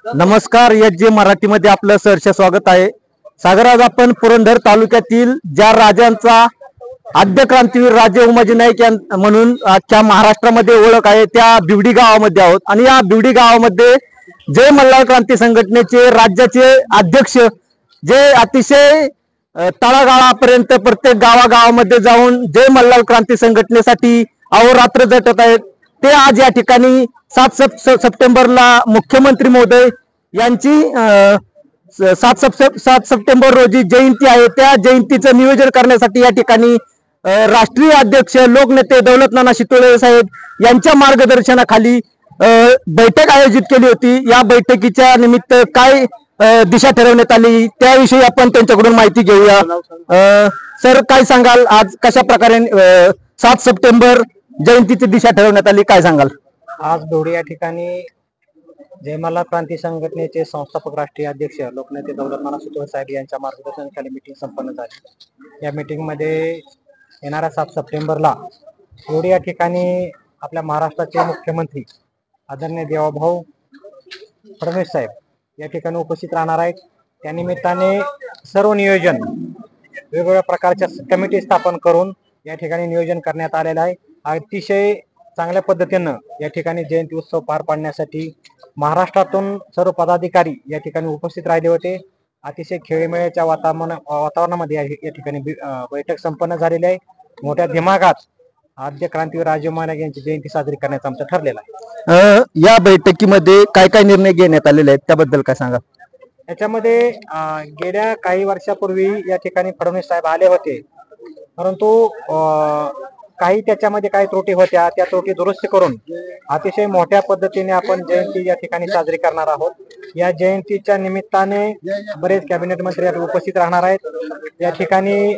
नमस्कार, एच मराठीमध्ये आपलं सहर्ष स्वागत आहे। सागर, आज आपण पुरंदर तालुक्यातील ज्या राजांचा आद्य क्रांतीवीर राजे उमाजी नाईक म्हणून अख्ख्या महाराष्ट्रामध्ये ओळख आहे त्या बिवडी गावामध्ये आहोत। आणि या बिवडी गावामध्ये जय मल्हार क्रांती संघटनेचे राज्याचे अध्यक्ष जे अतिशय तळागाळापर्यंत प्रत्येक गावागावामध्ये जाऊन जय मल्हार क्रांती संघटनेसाठी अहोरात्र झटत आहेत, ते आज या ठिकाणी 7 सप्टेंबरला मुख्यमंत्री महोदय यांची 7 सप्टेंबर रोजी जयंती आहे। त्या जयंतीचं नियोजन करण्यासाठी या ठिकाणी राष्ट्रीय अध्यक्ष लोकनेते दौलतनाना शितोळे साहेब यांच्या मार्गदर्शनाखाली बैठक आयोजित केली होती। या बैठकीच्या निमित्त काय दिशा ठरवण्यात आली त्याविषयी आपण त्यांच्याकडून माहिती घेऊया। सर, काय सांगाल, आज कशा प्रकारे 7 सप्टेंबर जयंतीची दिशा ठरवण्यात आली, काय सांगाल? आज बिवडी या ठिकाणी जय मल्हार क्रांती संघटनेचे संस्थापक राष्ट्रीय अध्यक्ष लोकनेते दौलतनाना शितोळे साहेब यांच्या मार्गदर्शनाखाली मीटिंग संपन्न झाली। या मीटिंगमध्ये येणाऱ्या 7 सप्टेंबरला बिवडी या ठिकाणी आपल्या महाराष्ट्राचे मुख्यमंत्री आदरणीय देवाभाऊ फडणवीस साहेब या ठिकाणी उपस्थित राहणार आहेत। त्या निमित्ताने सर्व नियोजन वेगवेगळ्या प्रकारच्या कमिटी स्थापन करून या ठिकाणी नियोजन करण्यात आलेलं आहे। अतिशय चांगल्या पद्धतीनं या ठिकाणी जयंती उत्सव पार पाडण्यासाठी महाराष्ट्रातून सर्व पदाधिकारी या ठिकाणी उपस्थित राहिले होते। अतिशय खेळीमेळीच्या वातावरणामध्ये या ठिकाणी बैठक संपन्न झालेली आहे। मोठ्या दिमागात आद्य क्रांतीवीर राजे उमाजी नाईक यांची जयंती साजरी करण्याचं आमचं ठरलेलं आहे। या बैठकीमध्ये काय काय निर्णय घेण्यात आलेले आहेत त्याबद्दल काय सांगा? याच्यामध्ये गेल्या काही वर्षापूर्वी या ठिकाणी फडणवीस साहेब आले होते, परंतु काही त्याच्यामध्ये काही त्रुटी होत्या, त्या त्रुटी दुरुस्त करून अतिशय मोठ्या पद्धतीने आपण जयंती या ठिकाणी साजरी करणार आहोत। या जयंतीच्या निमित्ताने बरेच कॅबिनेट मंत्री उपस्थित राहणार आहेत। या ठिकाणी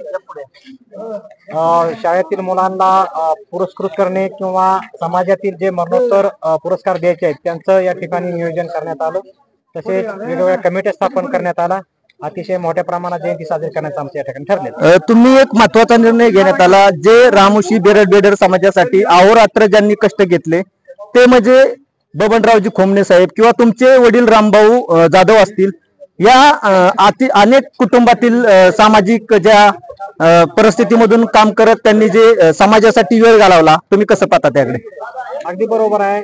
शाळेतील मुलांना पुरस्कृत करणे किंवा समाजातील जे मरणोत्तर पुरस्कार द्यायचे आहेत त्यांचं या ठिकाणी नियोजन करण्यात आलं। तसेच वेगवेगळ्या कमिट्या स्थापन करण्यात आला। अतिशय मोठ्या प्रमाणात जयंती साजरी करण्याचं आमच्या या ठिकाणी ठरले। तुम्ही एक महत्वाचा निर्णय घेण्यात आला, जे रामोशी बेडर समाजासाठी अहोरात्र ज्यांनी कष्ट घेतले ते म्हणजे बबनरावजी खोमणे साहेब किंवा तुमचे वडील रामभाऊ जाधव असतील, या अनेक कुटुंबातील सामाजिक ज्या परिस्थितीमधून काम करत त्यांनी जे समाजासाठी वेळ घालवला, तुम्ही कसं पाहता त्याकडे? अगदी बरोबर आहे।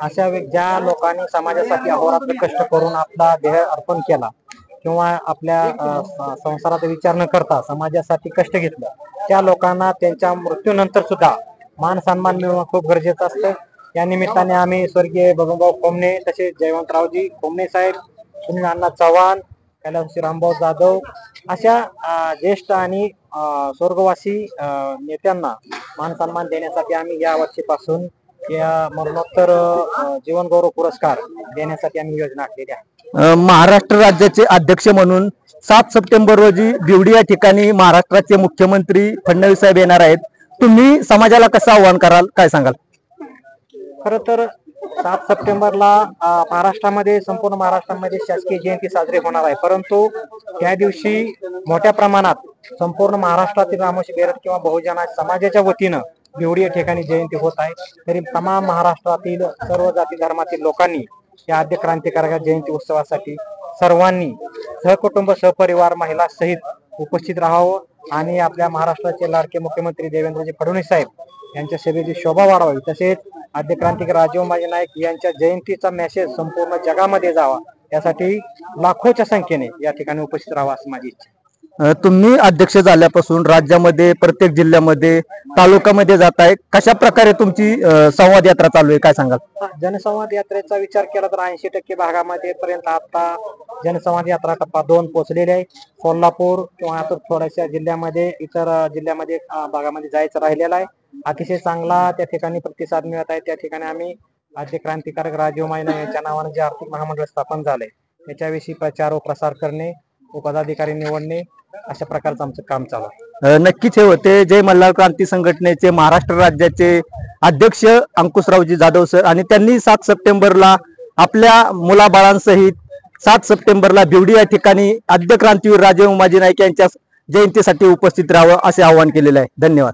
अशा ज्या लोकांनी समाजासाठी अहोरात्र कष्ट करून आपला देह अर्पण केला किंवा आपल्या संसाराचा विचार न करता समाजासाठी कष्ट घेतलं, त्या लोकांना त्यांच्या मृत्यूनंतर सुद्धा मान सन्मान मिळवणं खूप गरजेचं असतं। या निमित्ताने आम्ही स्वर्गीय बबनभाऊ खोमणे, तसेच जयवंतरावजी खोमणे साहेब, सुनील अण्णा चव्हाण, कैलासवासी रामभाऊ जाधव अशा ज्येष्ठ आणि स्वर्गवासी नेत्यांना मान सन्मान देण्यासाठी आम्ही या वर्षीपासून या मरणोत्तर जीवन गौरव पुरस्कार देण्यासाठी आम्ही योजना आखलेली आहे। महाराष्ट्र राज्याचे अध्यक्ष म्हणून 7 सप्टेंबर रोजी बिवडी या ठिकाणी महाराष्ट्राचे मुख्यमंत्री फडणवीस साहेब येणार आहेत। तुम्ही समाजाला कसं आव्हान कराल, काय सांगाल? खरं तर 7 सप्टेंबरला महाराष्ट्रामध्ये संपूर्ण महाराष्ट्रामध्ये शासकीय जयंती साजरी होणार आहे, परंतु त्या दिवशी मोठ्या प्रमाणात संपूर्ण महाराष्ट्रातील रामोशी बेरड किंवा बहुजन समाजाच्या वतीनं बिवडी या ठिकाणी जयंती होत आहे। तरी तमाम महाराष्ट्रातील सर्व जाती धर्मातील लोकांनी या आद्य क्रांतिकारक जयंती उत्सवासाठी सर्वांनी सहकुटुंब सहपरिवार महिला सहित उपस्थित राहावं आणि आपल्या महाराष्ट्राचे लाडके मुख्यमंत्री देवेंद्रजी फडणवीस साहेब यांच्या सेवेची शोभा वाढवावी, तसेच आद्य क्रांतिकारक राजे उमाजी नाईक यांच्या जयंतीचा मेसेज संपूर्ण जगामध्ये जावा, यासाठी लाखोच्या संख्येने या ठिकाणी उपस्थित राहावं अशी माझी इच्छा। तुम्ही अध्यक्ष झाल्यापासून राज्यामध्ये प्रत्येक जिल्ह्यामध्ये तालुक्यामध्ये जात आहे, कशा प्रकारे तुमची संवाद यात्रा चालू आहे, काय सांगाल? जनसंवाद यात्रेचा विचार केला तर 80% भागामध्ये पर्यंत आता जनसंवाद यात्रा टप्पा 2 पोहोचलेली आहे। सोलापूर किंवा आता थोड्याशा जिल्ह्यामध्ये इतर जिल्ह्यामध्ये भागामध्ये जायचं राहिलेलं आहे। अतिशय चांगला त्या ठिकाणी प्रतिसाद मिळत आहे। त्या ठिकाणी आम्ही आद्य क्रांतिकारक राजे उमाजी नाईक यांच्या नावाने जे आर्थिक महामंडळ स्थापन झालंय त्याच्याविषयी प्रचार व प्रसार करणे व पदाधिकारी निवडणे अशा प्रकारचं आमचं काम चालू आहे। नक्कीच हे होते जय मल्हार क्रांती संघटनेचे महाराष्ट्र राज्याचे अध्यक्ष अंकुशरावजी जाधव सर, आणि त्यांनी 7 सप्टेंबरला आपल्या मुलाबाळांसहित 7 सप्टेंबरला बिवडी या ठिकाणी आद्य क्रांतीवीर राजे उमाजी नाईक यांच्या जयंतीसाठी उपस्थित राहावं असे आवाहन केलेलं आहे। धन्यवाद।